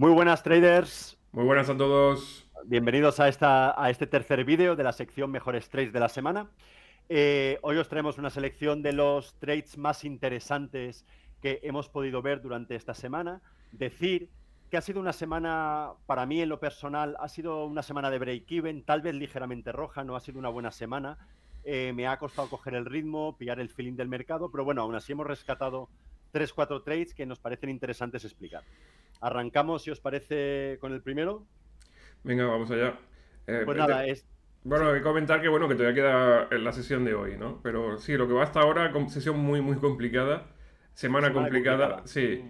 Muy buenas traders, Muy buenas a todos. bienvenidos a este tercer vídeo de la sección Mejores Trades de la semana. Hoy os traemos una selección de los trades más interesantes que hemos podido ver durante esta semana. Decir que ha sido una semana, para mí en lo personal, ha sido una semana de break-even, tal vez ligeramente roja, no ha sido una buena semana. Me ha costado coger el ritmo, pillar el feeling del mercado, pero bueno, aún así hemos rescatado 3-4 trades que nos parecen interesantes explicar. Arrancamos, si os parece, con el primero. Venga, vamos allá. Pues Eh, nada, de- bueno, hay sí, que comentar que bueno, que todavía queda en la sesión de hoy, ¿no? Pero sí, lo que va hasta ahora, sesión muy complicada, semana semana complicada, complicada. sí.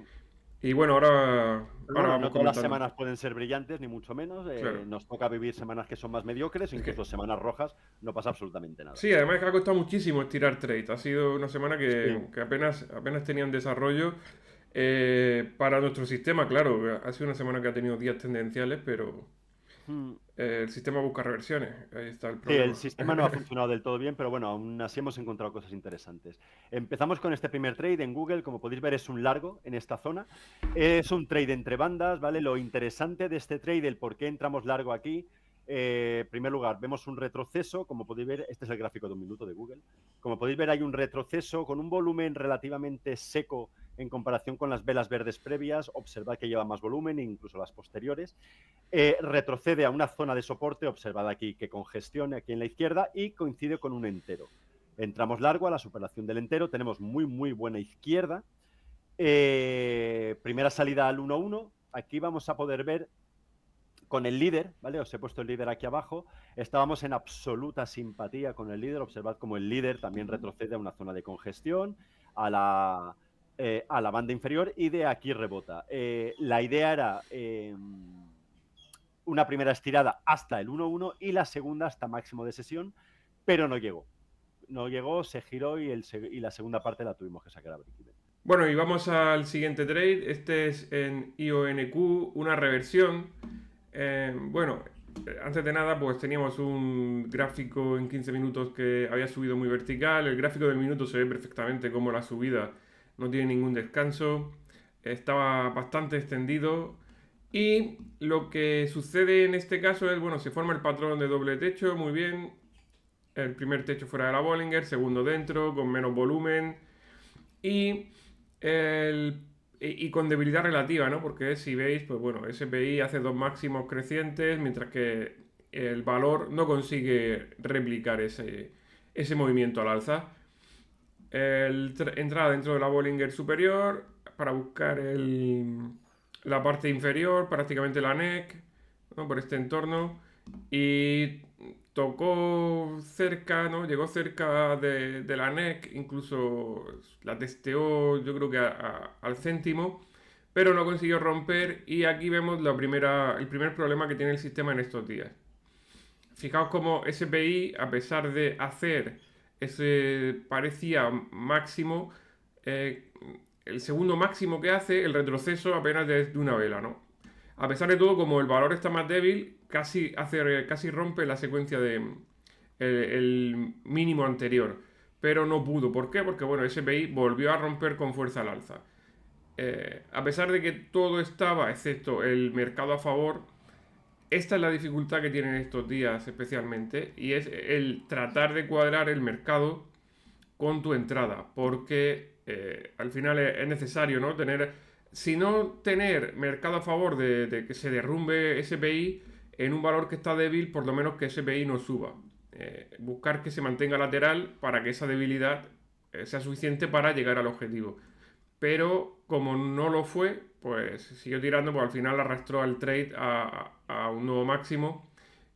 Y bueno, ahora Bueno, vamos no todas las comentando. semanas pueden ser brillantes, ni mucho menos. Claro. Nos toca vivir semanas que son más mediocres, Es incluso que, semanas rojas, no pasa absolutamente nada. sí, además es que ha costado muchísimo estirar trade. Ha sido una semana Sí. que apenas tenían desarrollo. Para nuestro sistema, claro, ha sido una semana que ha tenido días tendenciales, pero Mm. el sistema busca reversiones. Ahí está el Sí, el problema. sistema no ha funcionado del todo bien, pero bueno, aún así hemos encontrado cosas interesantes. Empezamos con este primer trade en Google, como podéis ver es un largo en esta zona. Es un trade entre bandas, ¿vale? Lo interesante de este trade, el por qué entramos largo aquí, en primer lugar, vemos un retroceso, como podéis ver, este es el gráfico de un minuto de Google. Como podéis ver, hay un retroceso con un volumen relativamente seco en comparación con las velas verdes previas. Observad que lleva más volumen, incluso las posteriores. Retrocede a una zona de soporte, observad aquí que congestione aquí en la izquierda y coincide con un entero. Entramos largo a la superación del entero, tenemos muy buena izquierda. Primera salida al 1-1, aquí vamos a poder ver con el líder, ¿vale? Os he puesto el líder aquí abajo, estábamos en absoluta simpatía con el líder, observad como el líder también retrocede a una zona de congestión, a la banda inferior y de aquí rebota. La idea era una primera estirada hasta el 1-1 y la segunda hasta máximo de sesión, pero no llegó. No llegó, se giró y la segunda parte la tuvimos que sacar a break-even. Bueno, y vamos al siguiente trade. Este es en IONQ, una reversión. Bueno, antes de nada, pues teníamos un gráfico en 15 minutos que había subido muy vertical. El gráfico del minuto se ve perfectamente como la subida no tiene ningún descanso. Estaba bastante extendido. Y lo que sucede en este caso es, bueno, se forma el patrón de doble techo, muy bien. El primer techo fuera de la Bollinger, segundo dentro, con menos volumen. Y, y con debilidad relativa, ¿no? Porque si veis, pues bueno, SPI hace dos máximos crecientes, mientras que el valor no consigue replicar ese movimiento al alza. Entrada dentro de la Bollinger superior para buscar la parte inferior, prácticamente la neck, ¿no? Por este entorno. Y tocó cerca, ¿no? Llegó cerca de la neck, incluso la testeó yo creo que al céntimo, pero no consiguió romper y aquí vemos el primer problema que tiene el sistema en estos días. Fijaos cómo SPI, a pesar de hacer ese parecía máximo, eh, el segundo máximo que hace, el retroceso apenas de una vela, ¿no? A pesar de todo, como el valor está más débil, casi rompe la secuencia de el mínimo anterior. Pero no pudo. ¿Por qué? Porque bueno, SPI volvió a romper con fuerza al alza. A pesar de que todo estaba, excepto el mercado a favor, esta es la dificultad que tienen estos días especialmente, y es el tratar de cuadrar el mercado con tu entrada, porque al final es necesario, ¿no? Si no tener mercado a favor de que se derrumbe SPI en un valor que está débil, por lo menos que SPI no suba. Buscar que se mantenga lateral para que esa debilidad sea suficiente para llegar al objetivo. Pero como no lo fue, pues siguió tirando, pues al final arrastró al trade a un nuevo máximo.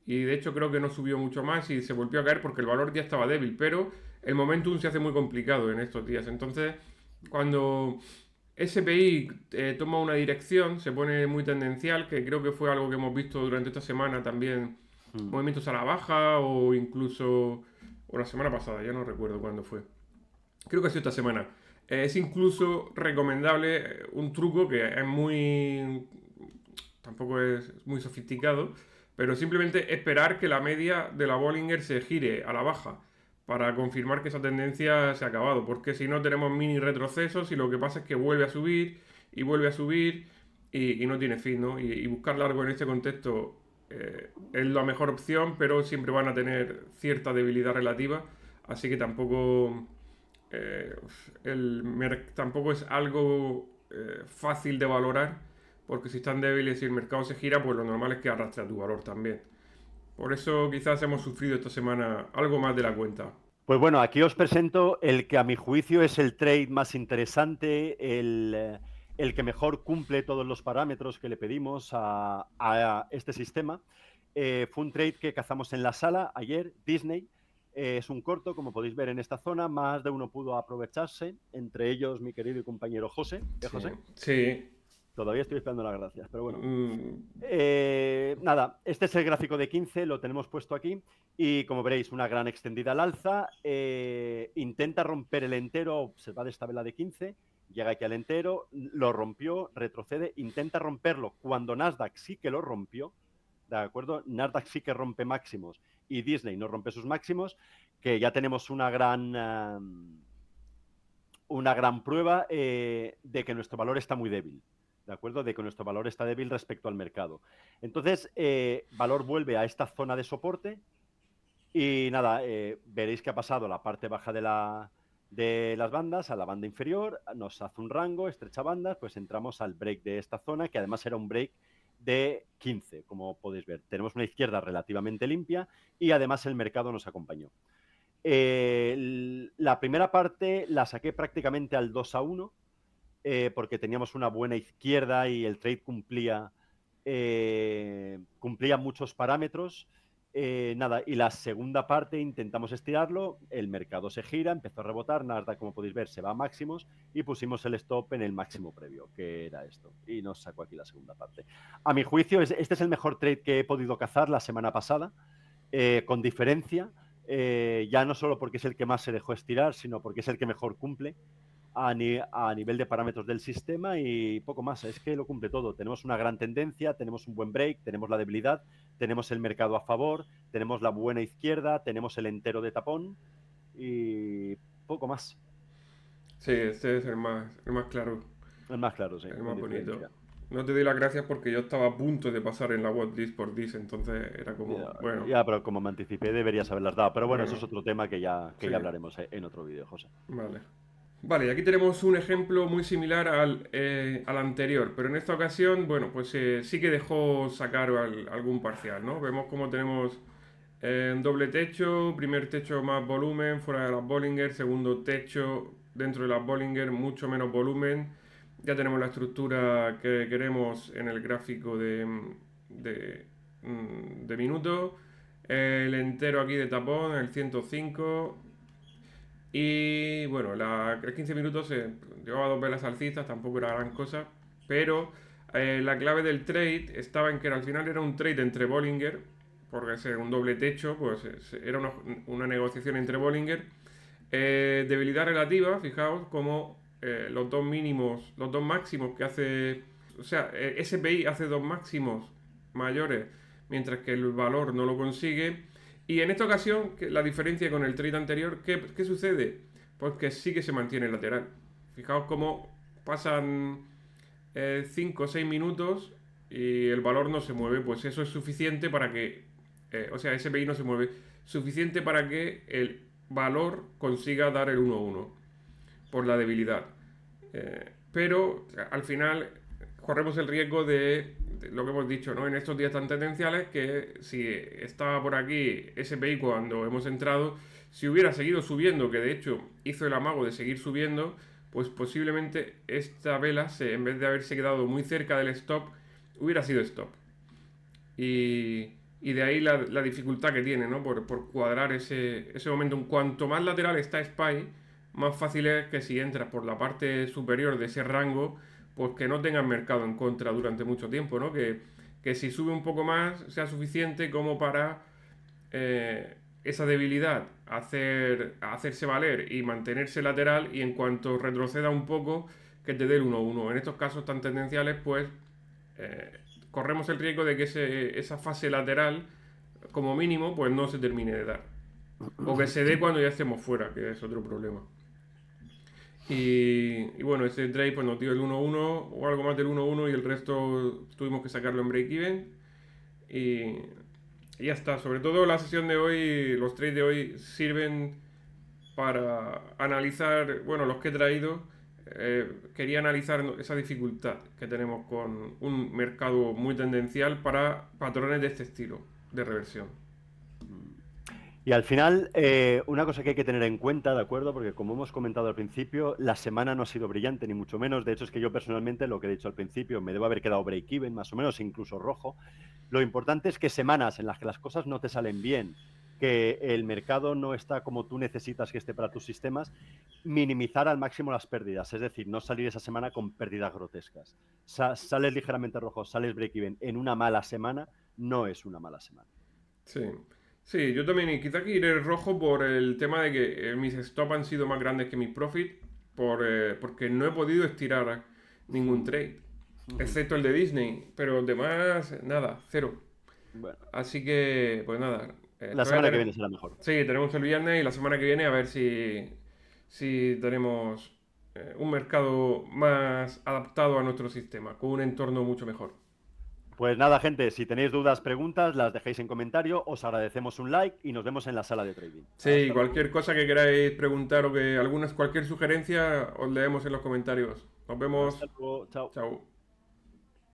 Y de hecho creo que no subió mucho más y se volvió a caer porque el valor ya estaba débil. Pero el momentum se hace muy complicado en estos días. Entonces, cuando SPI toma una dirección, se pone muy tendencial, que creo que fue algo que hemos visto durante esta semana también, Mm. movimientos a la baja o incluso, o la semana pasada, ya no recuerdo cuándo fue. Creo que ha sido esta semana. Es incluso recomendable un truco que es muy... tampoco es muy sofisticado, pero simplemente esperar que la media de la Bollinger se gire a la baja para confirmar que esa tendencia se ha acabado, porque si no tenemos mini retrocesos y lo que pasa es que vuelve a subir y vuelve a subir y no tiene fin, ¿no? Y buscar largo en este contexto es la mejor opción, pero siempre van a tener cierta debilidad relativa, así que tampoco, eh, tampoco es algo fácil de valorar, porque si están débiles y el mercado se gira, pues lo normal es que arrastre a tu valor también. Por eso quizás hemos sufrido esta semana algo más de la cuenta. Pues bueno, aquí os presento el que a mi juicio es el trade más interesante, el que mejor cumple todos los parámetros que le pedimos a este sistema. Fue un trade que cazamos en la sala ayer, Disney. Es un corto, como podéis ver en esta zona, más de uno pudo aprovecharse, entre ellos mi querido y compañero José. ¿Eh, Sí, José? sí. Todavía estoy esperando las gracias, pero bueno. Mm, Nada, este es el gráfico de 15, lo tenemos puesto aquí y como veréis una gran extendida al alza, intenta romper el entero, observad esta vela de 15, llega aquí al entero, lo rompió, retrocede, intenta romperlo cuando Nasdaq sí que lo rompió, ¿de acuerdo? Nasdaq sí que rompe máximos y Disney no rompe sus máximos, que ya tenemos una gran prueba de que nuestro valor está muy débil. ¿De acuerdo? De que nuestro valor está débil respecto al mercado. Entonces, valor vuelve a esta zona de soporte y nada, veréis que ha pasado la parte baja de las bandas a la banda inferior, nos hace un rango, estrecha bandas, pues entramos al break de esta zona, que además era un break de 15, como podéis ver. Tenemos una izquierda relativamente limpia y además el mercado nos acompañó. La primera parte la saqué prácticamente al 2-1, porque teníamos una buena izquierda y el trade cumplía muchos parámetros. Nada, y la segunda parte intentamos estirarlo, el mercado se gira, empezó a rebotar, Nasdaq, como podéis ver, se va a máximos y pusimos el stop en el máximo previo, que era esto, y nos sacó aquí la segunda parte. A mi juicio, este es el mejor trade que he podido cazar la semana pasada, con diferencia, ya no solo porque es el que más se dejó estirar, sino porque es el que mejor cumple a nivel de parámetros del sistema y poco más. Es que lo cumple todo. Tenemos una gran tendencia, tenemos un buen break, tenemos la debilidad, tenemos el mercado a favor, tenemos la buena izquierda, tenemos el entero de tapón y poco más. sí, este es el más claro, Es más claro, sí, el con más bonito. diferencia. No te doy las gracias porque yo estaba a punto de pasar en la watchlist por Dis, entonces era como, Ya, bueno, ya, pero como me anticipé, deberías haberlas dado. Pero bueno, eso bueno, es otro tema que sí, ya hablaremos en otro vídeo, José. vale. Vale, y aquí tenemos un ejemplo muy similar al anterior, pero en esta ocasión, bueno, pues sí que dejó sacar algún parcial, ¿no? Vemos cómo tenemos un doble techo, primer techo más volumen fuera de las Bollinger, segundo techo dentro de las Bollinger, mucho menos volumen. Ya tenemos la estructura que queremos en el gráfico de minuto. El entero aquí de tapón, el 105. Y bueno, el 15 minutos llevaba dos velas alcistas, tampoco era gran cosa. Pero la clave del trade estaba en que al final era un trade entre Bollinger, porque es un doble techo, pues era una negociación entre Bollinger. Debilidad relativa, fijaos como los dos mínimos, los dos máximos que hace, o sea, SPI hace dos máximos mayores, mientras que el valor no lo consigue. Y en esta ocasión, la diferencia con el trade anterior, ¿qué sucede? Pues que sí que se mantiene lateral. Fijaos cómo pasan 5 o 6 minutos y el valor no se mueve, pues eso es suficiente para que, o sea, SPI no se mueve, suficiente para que el valor consiga dar el 1-1 por la debilidad. Pero al final corremos el riesgo de lo que hemos dicho, ¿no? En estos días tan tendenciales, que si estaba por aquí SPI cuando hemos entrado, si hubiera seguido subiendo, que de hecho hizo el amago de seguir subiendo, pues posiblemente esta vela, en vez de haberse quedado muy cerca del stop, hubiera sido stop. Y de ahí la dificultad que tiene, ¿no? Por cuadrar ese momento. Cuanto más lateral está SPY, más fácil es que si entras por la parte superior de ese rango, pues que no tengas mercado en contra durante mucho tiempo, ¿no? Que si sube un poco más sea suficiente como para esa debilidad hacerse valer y mantenerse lateral, y en cuanto retroceda un poco, que te dé el 1-1. En estos casos tan tendenciales, pues corremos el riesgo de que esa fase lateral, como mínimo, pues no se termine de dar. O que se dé cuando ya estemos fuera, que es otro problema. Y bueno, ese trade pues nos dio el 1-1 o algo más del 1-1 y el resto tuvimos que sacarlo en break-even. Y, y ya está. Sobre todo la sesión de hoy, los trades de hoy sirven para analizar, bueno, los que he traído. Quería analizar esa dificultad que tenemos con un mercado muy tendencial para patrones de este estilo de reversión. Y al final, una cosa que hay que tener en cuenta, ¿de acuerdo? Porque como hemos comentado al principio, la semana no ha sido brillante, ni mucho menos. De hecho, es que yo personalmente, lo que he dicho al principio, me debo haber quedado break-even, más o menos, incluso rojo. Lo importante es que semanas en las que las cosas no te salen bien, que el mercado no está como tú necesitas que esté para tus sistemas, minimizar al máximo las pérdidas. Es decir, no salir esa semana con pérdidas grotescas. Sales ligeramente rojo, sales break-even en una mala semana, no es una mala semana. Sí, sí, yo también, y quizá que iré rojo por el tema de que mis stop han sido más grandes que mis profit, porque no he podido estirar ningún trade, excepto el de Disney, pero los demás, nada, cero. Bueno, Así que, pues nada, la todavía semana que tenemos, viene será mejor. sí, tenemos el viernes y la semana que viene a ver si tenemos un mercado más adaptado a nuestro sistema, con un entorno mucho mejor. Pues nada, gente, si tenéis dudas, preguntas, las dejéis en comentario, os agradecemos un like y nos vemos en la sala de trading. Sí, Hasta luego. cualquier cosa que queráis preguntar o que cualquier sugerencia os leemos en los comentarios. Nos Hasta vemos. luego. Chao. Chao.